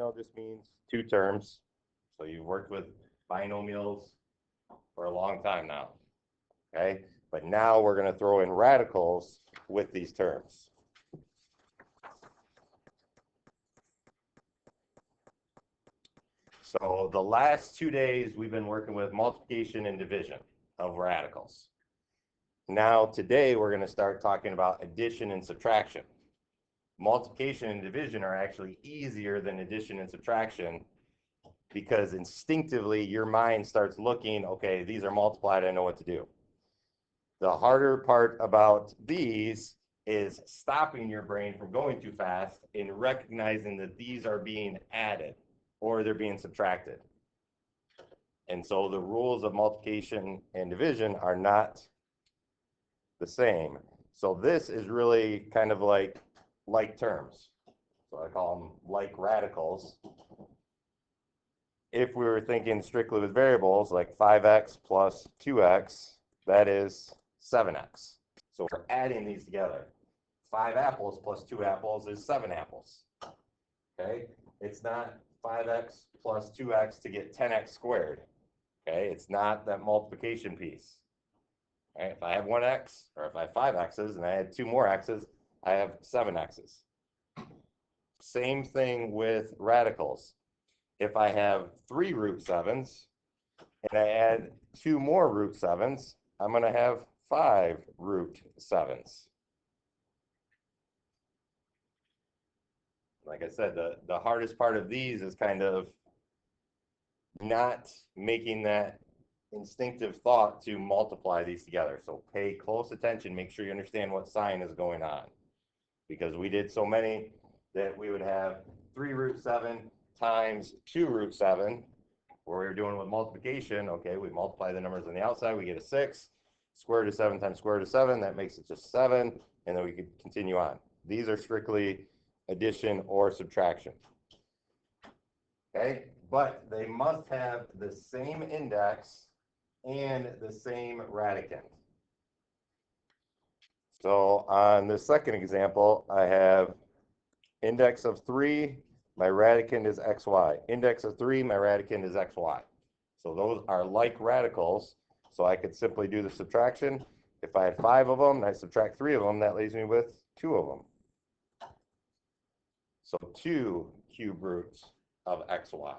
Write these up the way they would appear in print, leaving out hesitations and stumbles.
binomial just means two terms. So you've worked with binomials for a long time now, okay? But now we're going to throw in radicals with these terms. So the last 2 days, we've been working with multiplication and division of radicals. Now today, we're going to start talking about addition and subtraction. Multiplication and division are actually easier than addition and subtraction because instinctively your mind starts looking, okay, these are multiplied, I know what to do. The harder part about these is stopping your brain from going too fast and recognizing that these are being added or they're being subtracted. And so the rules of multiplication and division are not the same. So this is really kind of like terms. So I call them like radicals. If we were thinking strictly with variables, like 5x plus 2x, that is 7x. So we're adding these together. 5 apples plus 2 apples is 7 apples. Okay? It's not 5x plus 2x to get 10x squared. Okay? It's not that multiplication piece. Right? If I have 1x, or if I have 5 x's and I add 2 more x's, I have 7 x's. Same thing with radicals. If I have 3 root 7s and I add 2 more root 7s, I'm going to have 5 root 7s. Like I said, the hardest part of these is kind of not making that instinctive thought to multiply these together. So pay close attention, make sure you understand what sign is going on. Because we did so many that we would have 3 root 7 times 2 root 7, where we were doing with multiplication. Okay, we multiply the numbers on the outside, we get a 6. Square root of 7 times square root of 7, that makes it just 7, and then we could continue on. These are strictly addition or subtraction. Okay, but they must have the same index and the same radicand. So on the second example, I have index of 3, my radicand is xy. Index of 3, my radicand is xy. So those are like radicals. So I could simply do the subtraction. If I had 5 of them and I subtract 3 of them, that leaves me with 2 of them. So 2 cube roots of xy.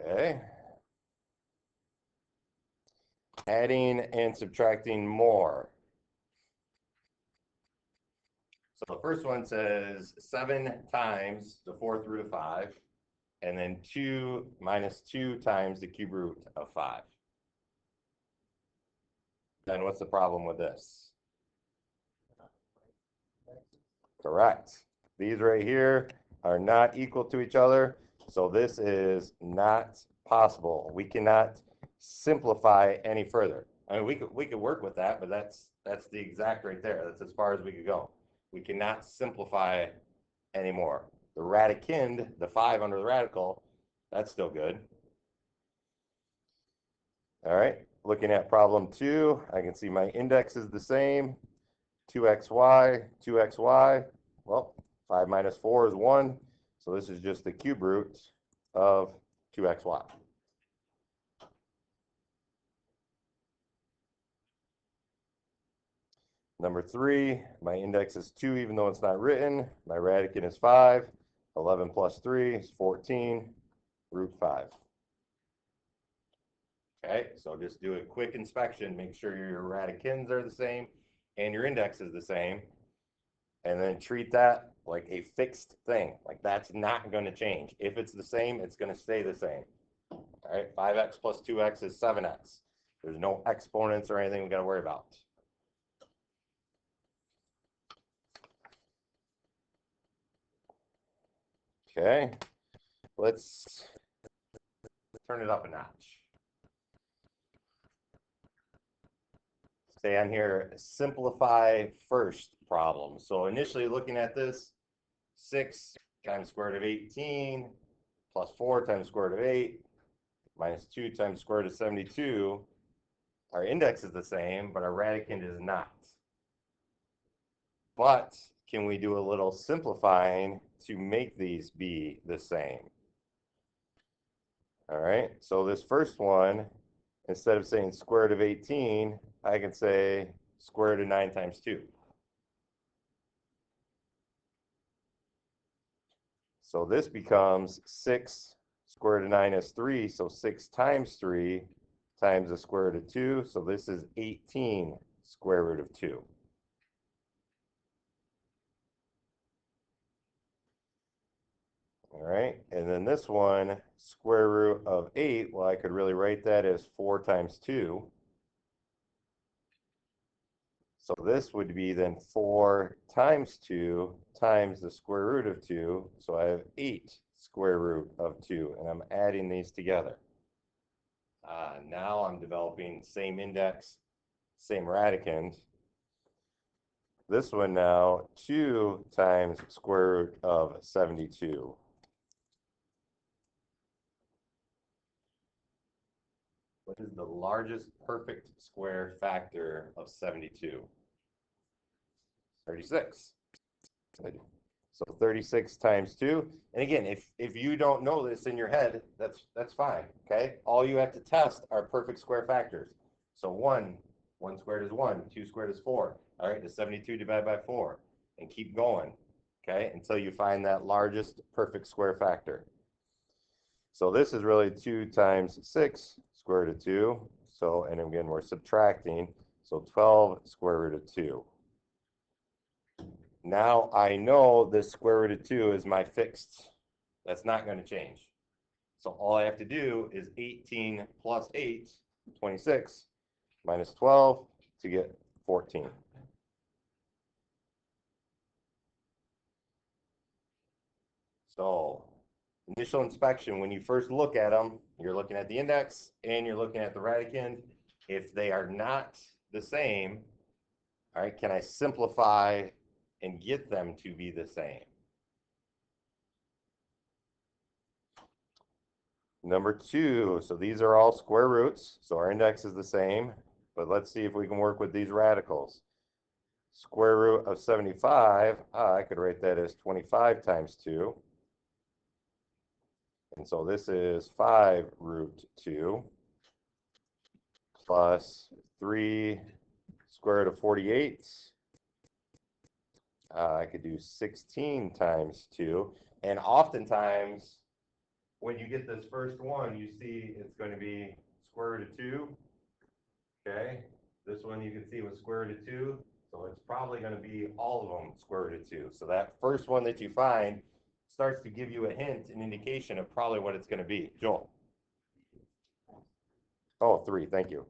Okay. Adding and subtracting more. So the first one says 7 times the 4th root of 5, and then 2 minus 2 times the cube root of 5. Then what's the problem with this? Correct. These right here are not equal to each other, so this is not possible. We cannot simplify any further. I mean, we could work with that, but that's the exact right there. That's as far as we could go. We cannot simplify anymore. The radicand, the 5 under the radical, that's still good. All right, looking at problem 2, I can see my index is the same. 2xy, 2xy. Well, 5 minus 4 is 1. So this is just the cube root of 2xy. Number 3, my index is 2, even though it's not written. My radicand is 5. 11 plus 3 is 14, root 5. Okay, so just do a quick inspection. Make sure your radicands are the same and your index is the same. And then treat that like a fixed thing. Like that's not going to change. If it's the same, it's going to stay the same. All right, 5x plus 2x is 7x. There's no exponents or anything we got to worry about. Okay, let's turn it up a notch. Stay on here, simplify first problem. So initially looking at this, 6 times square root of 18 plus 4 times square root of 8 minus 2 times square root of 72. Our index is the same, but our radicand is not. But can we do a little simplifying to make these be the same? All right, so this first one, instead of saying square root of 18, I can say square root of 9 times 2. So this becomes 6 square root of 9 is 3, so 6 times 3 times the square root of 2, so this is 18 square root of 2. All right, and then this one, square root of 8, well, I could really write that as 4 times 2. So this would be then 4 times 2 times the square root of 2. So I have 8 square root of 2, and I'm adding these together. Now I'm developing same index, same radicand. This one now, 2 times square root of 72. What is the largest perfect square factor of 72? 36. So 36 times 2. And again, if you don't know this in your head, that's fine, okay? All you have to test are perfect square factors. So 1 squared is 1, 2 squared is 4. All right, the 72 divided by 4. And keep going, okay, until you find that largest perfect square factor. So this is really 2 times 6 square root of 2. So, and again, we're subtracting. So 12 square root of 2. Now I know this square root of 2 is my fixed. That's not going to change. So all I have to do is 18 plus 8, 26, minus 12 to get 14. So initial inspection, when you first look at them, you're looking at the index and you're looking at the radicand. If they are not the same, all right, can I simplify and get them to be the same? Number 2, so these are all square roots, so our index is the same, but let's see if we can work with these radicals. Square root of 75, I could write that as 25 times 2. And so this is 5 root 2 plus 3 square root of 48. I could do 16 times 2. And oftentimes, when you get this first one, you see it's going to be square root of 2. Okay, this one you can see was square root of 2. So it's probably going to be all of them square root of 2. So that first one that you find starts to give you a hint, an indication of probably what it's going to be. Joel. Oh, 3, thank you.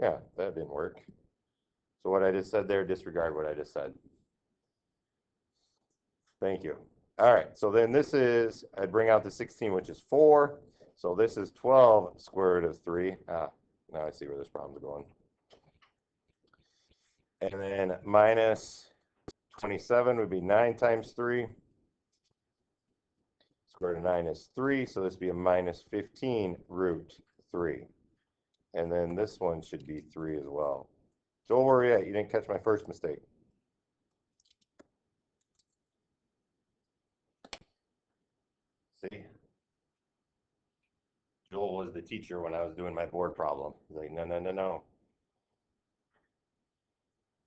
Yeah, that didn't work. So what I just said there, disregard what I just said. Thank you. All right, so then this is, I'd bring out the 16, which is 4. So this is 12 square root of 3. Now I see where this problem's going. And then minus 27 would be 9 times 3. Square root of 9 is 3, so this would be a minus 15 root 3. And then this one should be 3 as well. Don't worry yet, you didn't catch my first mistake. See? Joel was the teacher when I was doing my board problem. He's like, no, no, no, no.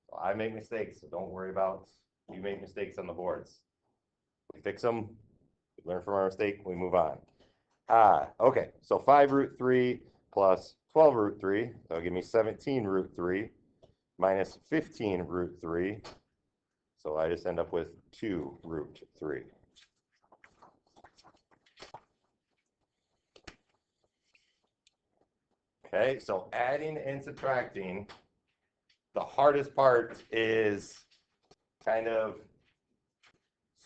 So I make mistakes, so don't worry about you make mistakes on the boards. We fix them, we learn from our mistake, we move on. Okay, so 5 root 3 plus 12 root 3, that'll give me 17 root 3 minus 15 root 3. So I just end up with 2 root 3. Okay, so adding and subtracting, the hardest part is kind of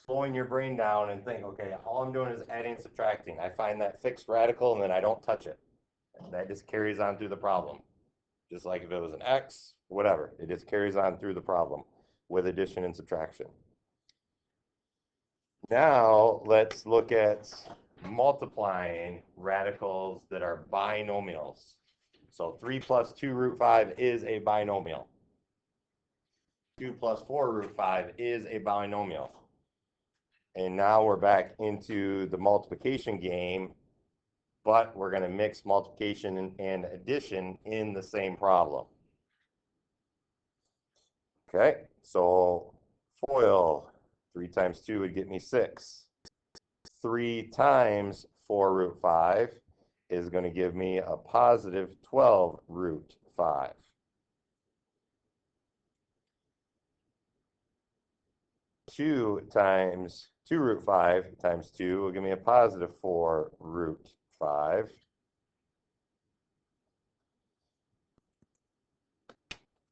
slowing your brain down and think, okay, all I'm doing is adding and subtracting. I find that fixed radical and then I don't touch it. And that just carries on through the problem. Just like if it was an x, whatever, it just carries on through the problem with addition and subtraction. Now let's look at multiplying radicals that are binomials. So 3 plus 2 root 5 is a binomial. 2 plus 4 root 5 is a binomial. And now we're back into the multiplication game, but we're going to mix multiplication and addition in the same problem. Okay, so FOIL, 3 times 2 would get me 6. 3 times 4 root 5 is going to give me a positive 12 root 5. Two times 2 root 5 times 2 will give me a positive 4 root 5.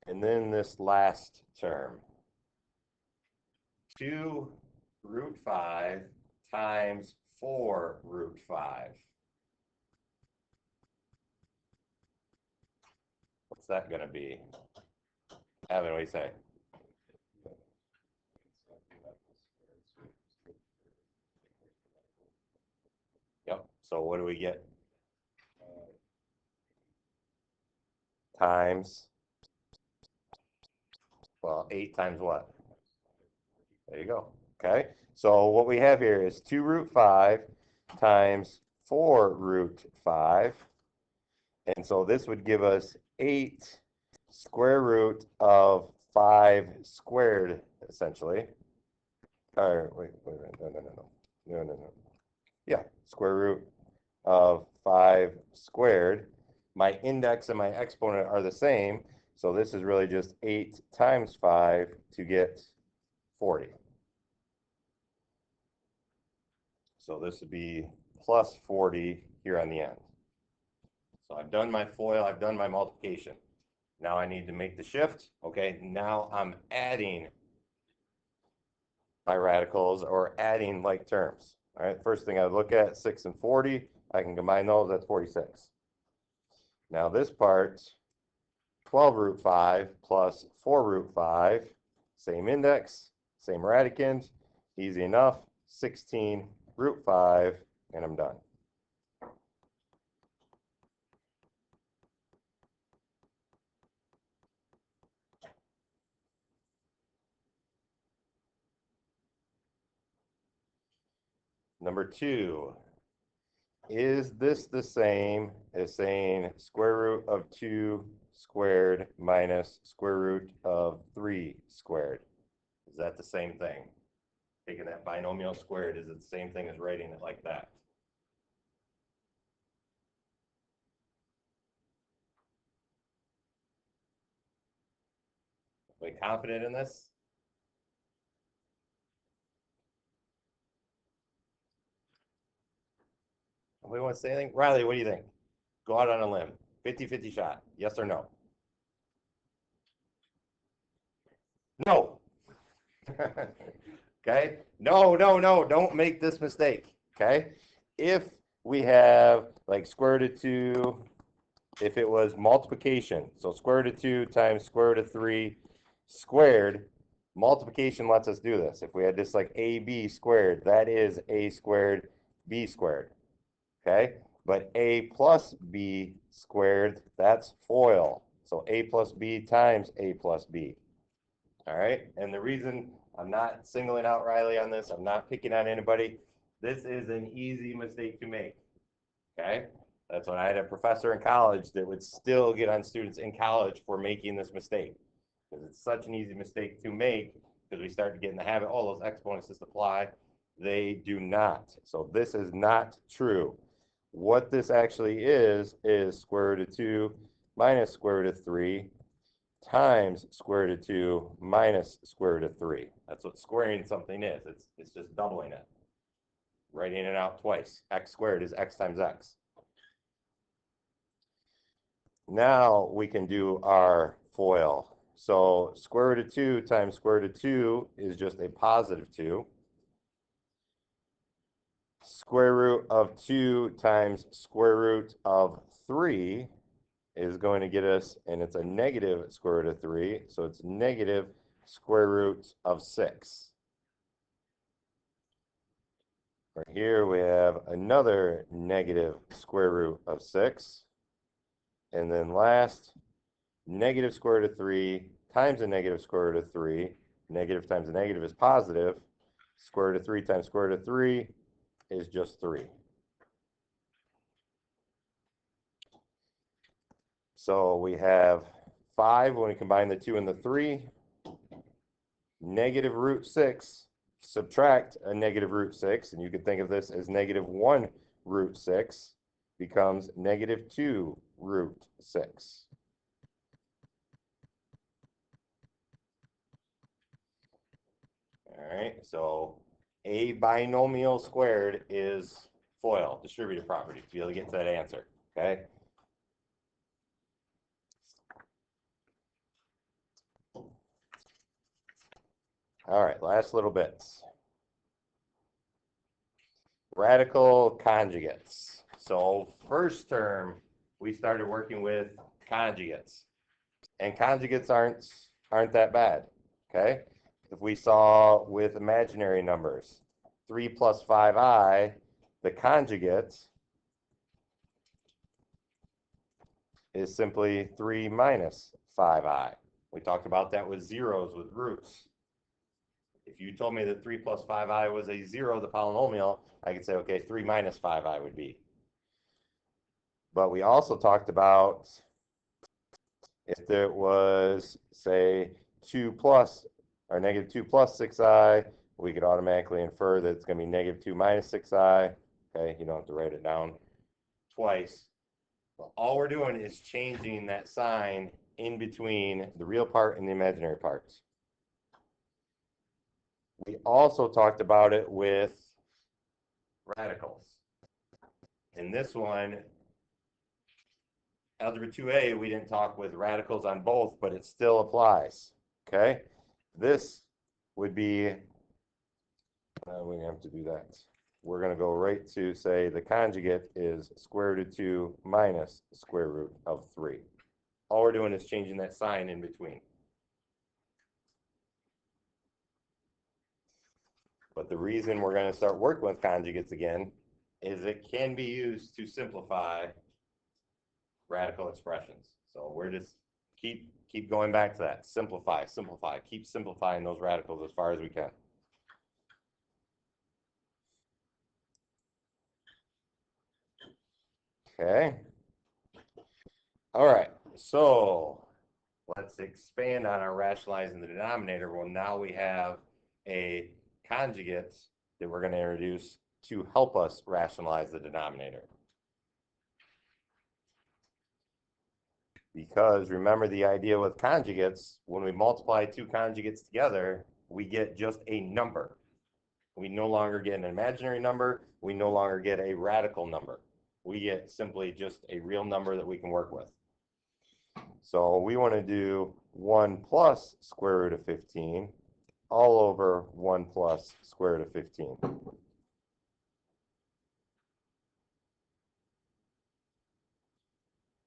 And then this last term, 2 root 5 times 4 root 5. What's that going to be? Evan, what do you say? Yep. So what do we get? Times, well, 8 times what? There you go. Okay. So what we have here is 2 root 5 times 4 root 5. And so this would give us 8 square root of 5 squared, essentially. Or wait, no. Yeah, square root of 5 squared. My index and my exponent are the same, so this is really just 8 times 5 to get 40. So this would be plus 40 here on the end. So I've done my FOIL, I've done my multiplication. Now I need to make the shift. Okay, now I'm adding my radicals or adding like terms. All right, first thing I look at, 6 and 40. I can combine those, that's 46. Now this part, 12 root 5 plus 4 root 5, same index, same radicand, easy enough, 16 root 5, and I'm done. Number 2, is this the same as saying square root of 2 squared minus square root of 3 squared? Is that the same thing? Taking that binomial squared, is it the same thing as writing it like that? Are we confident in this? Nobody wants to say anything? Riley, what do you think? Go out on a limb. 50-50 shot. Yes or no? No. Okay? No. Don't make this mistake. Okay? If we have like square root of 2, if it was multiplication, so square root of 2 times square root of 3 squared, multiplication lets us do this. If we had just like AB squared, that is A squared, B squared. Okay? But A plus B squared, that's FOIL. So A plus B times A plus B. All right? And the reason I'm not singling out Riley on this, I'm not picking on anybody, this is an easy mistake to make. Okay? That's when I had a professor in college that would still get on students in college for making this mistake. Because it's such an easy mistake to make, because we start to get in the habit, oh, those exponents just apply. They do not. So this is not true. What this actually is square root of 2 minus square root of 3 times square root of 2 minus square root of 3. That's what squaring something is. It's just doubling it. Writing it out twice. X squared is x times x. Now we can do our FOIL. So square root of 2 times square root of 2 is just a positive 2. Square root of 2 times square root of 3 is going to get us, and it's a negative square root of 3, so it's negative square root of 6. Right here we have another negative square root of 6. And then last, negative square root of 3 times the negative square root of 3. Negative times the negative is positive. Square root of 3 times square root of 3 is just 3. So we have 5 when we combine the 2 and the 3. Negative root 6, subtract a negative root 6, and you can think of this as negative 1 root 6, becomes negative 2 root 6. All right, so a binomial squared is FOIL, distributive property, to be able to get to that answer, okay? All right, last little bits. Radical conjugates. So first term, we started working with conjugates. And conjugates aren't that bad, okay? If we saw with imaginary numbers, 3 plus 5i, the conjugate is simply 3 minus 5i. We talked about that with zeros, with roots. If you told me that 3 plus 5i was a 0, the polynomial, I could say, okay, 3 minus 5i would be. But we also talked about if it was, say, 2 plus or negative 2 plus 6i, we could automatically infer that it's going to be negative 2 minus 6i. Okay, you don't have to write it down twice. But all we're doing is changing that sign in between the real part and the imaginary parts. We also talked about it with radicals. In this one, Algebra 2a, we didn't talk with radicals on both, but it still applies. Okay, this would be, we have to do that. We're going to go right to say the conjugate is square root of 2 minus square root of 3. All we're doing is changing that sign in between. But the reason we're going to start working with conjugates again is it can be used to simplify radical expressions. So we're just keep going back to that. Simplify, simplify, keep simplifying those radicals as far as we can. Okay. All right. So let's expand on our rationalizing the denominator. Well, now we have a conjugate that we're going to introduce to help us rationalize the denominator. Because remember the idea with conjugates, when we multiply two conjugates together, we get just a number. We no longer get an imaginary number. We no longer get a radical number. We get simply just a real number that we can work with. So we want to do 1 plus square root of 15 all over 1 plus square root of 15.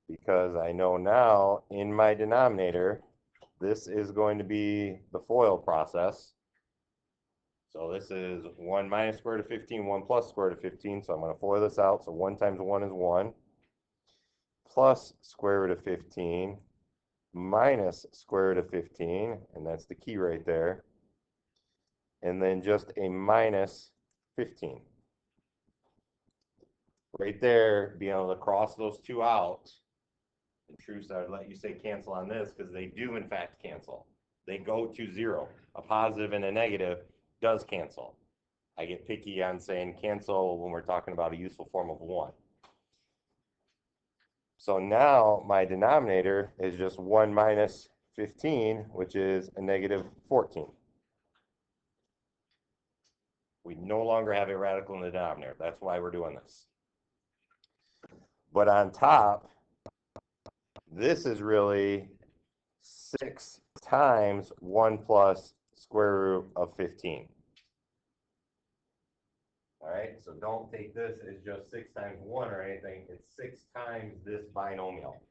Because I know now in my denominator, this is going to be the FOIL process. So this is 1 minus square root of 15, 1 plus square root of 15. So I'm going to FOIL this out. So 1 times 1 is 1, plus square root of 15, minus square root of 15, and that's the key right there. And then just a minus 15. Right there, being able to cross those two out. In truth, I would let you say cancel on this because they do in fact cancel. They go to 0. A positive and a negative does cancel. I get picky on saying cancel when we're talking about a useful form of 1. So now my denominator is just 1 minus 15, which is a negative 14. We no longer have a radical in the denominator. That's why we're doing this. But on top, this is really 6 times 1 plus square root of 15. All right, so don't take this as just 6 times 1 or anything. It's 6 times this binomial.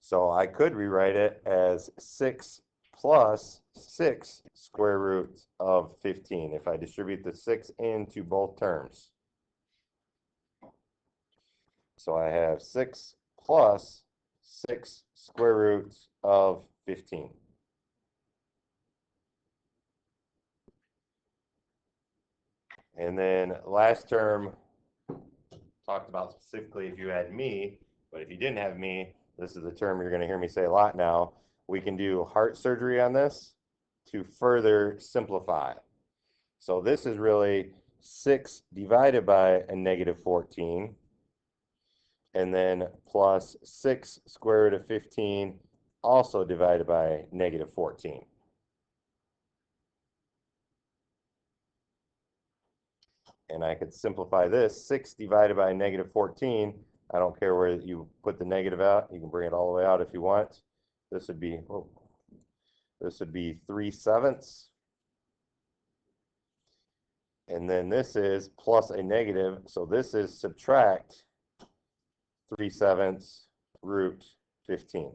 So I could rewrite it as 6 plus 6 square root of 15 if I distribute the 6 into both terms. So I have 6 plus 6 square roots of 15. And then last term talked about specifically if you had me, but if you didn't have me, this is the term you're going to hear me say a lot now. We can do heart surgery on this to further simplify. So this is really 6 divided by a negative 14, and then plus 6 square root of 15, also divided by negative 14. And I could simplify this, 6 divided by negative 14. I don't care where you put the negative out. You can bring it all the way out if you want. This would be, this would be 3/7. And then this is plus a negative. So this is subtract 3/7 root 15.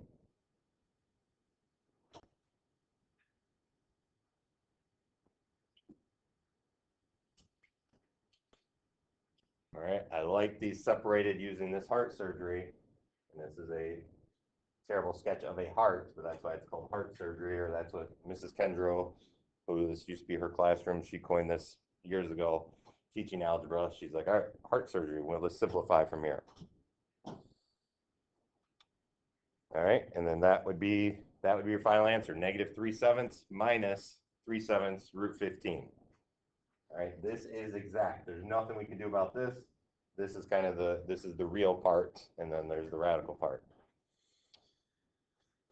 All right, I like these separated using this heart surgery. And this is a terrible sketch of a heart, but that's why it's called heart surgery, or that's what Mrs. Kendrow, who this used to be her classroom, she coined this years ago, teaching algebra. She's like, all right, heart surgery, well, let's simplify from here. All right, and then that would be your final answer, negative 3/7 minus 3/7 root 15. All right, this is exact. There's nothing we can do about this. This is kind of this is the real part, and then there's the radical part.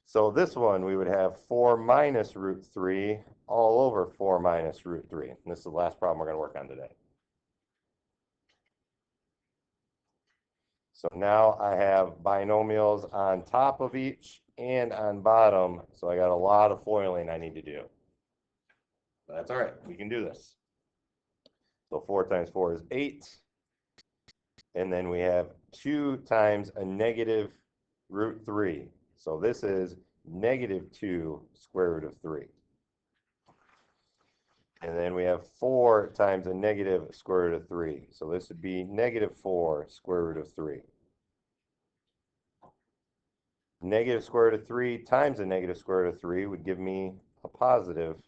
So this one, we would have 4 minus root 3 all over 4 minus root 3. And this is the last problem we're going to work on today. So now I have binomials on top of each and on bottom. So I got a lot of foiling I need to do. But that's all right. We can do this. So 4 times 4 is 8. And then we have 2 times a negative root 3. So this is negative 2 square root of 3. And then we have 4 times a negative square root of 3. So this would be negative 4 square root of 3. Negative square root of 3 times a negative square root of 3 would give me a positive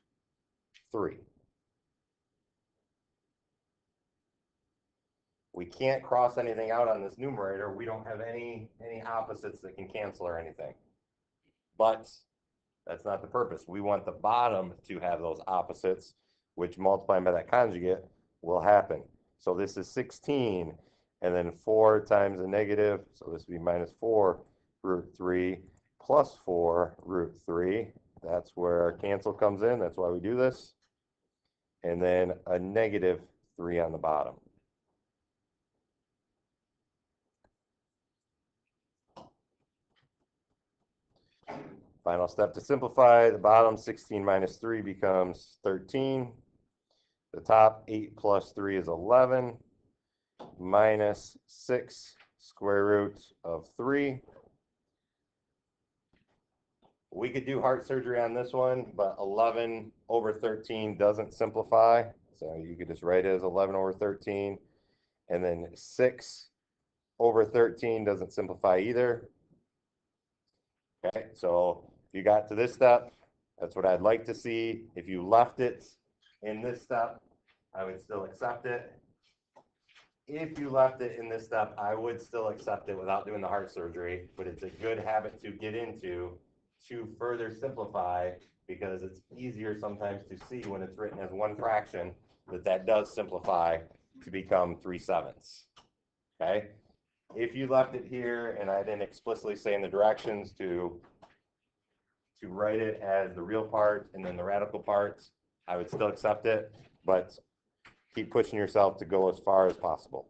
3. We can't cross anything out on this numerator. We don't have any opposites that can cancel or anything. But that's not the purpose. We want the bottom to have those opposites, which multiplying by that conjugate will happen. So this is 16, and then 4 times a negative, so this would be minus 4 root 3 plus 4 root 3. That's where our cancel comes in. That's why we do this. And then a negative 3 on the bottom. Final step to simplify. The bottom 16 minus 3 becomes 13. The top 8 plus 3 is 11. Minus 6 square root of 3. We could do heart surgery on this one, but 11 over 13 doesn't simplify. So you could just write it as 11 over 13. And then 6 over 13 doesn't simplify either. Okay, so if you got to this step, that's what I'd like to see. If you left it in this step, I would still accept it. If you left it in this step, I would still accept it without doing the heart surgery, but it's a good habit to get into to further simplify, because it's easier sometimes to see when it's written as one fraction that does simplify to become 3/7. Okay? If you left it here and I didn't explicitly say in the directions to write it as the real part and then the radical parts, I would still accept it, but keep pushing yourself to go as far as possible.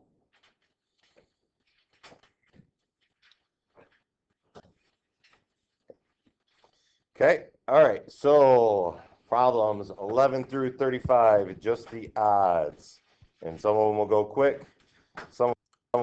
Okay, all right, so problems 11 through 35, just the odds. And some of them will go quick, some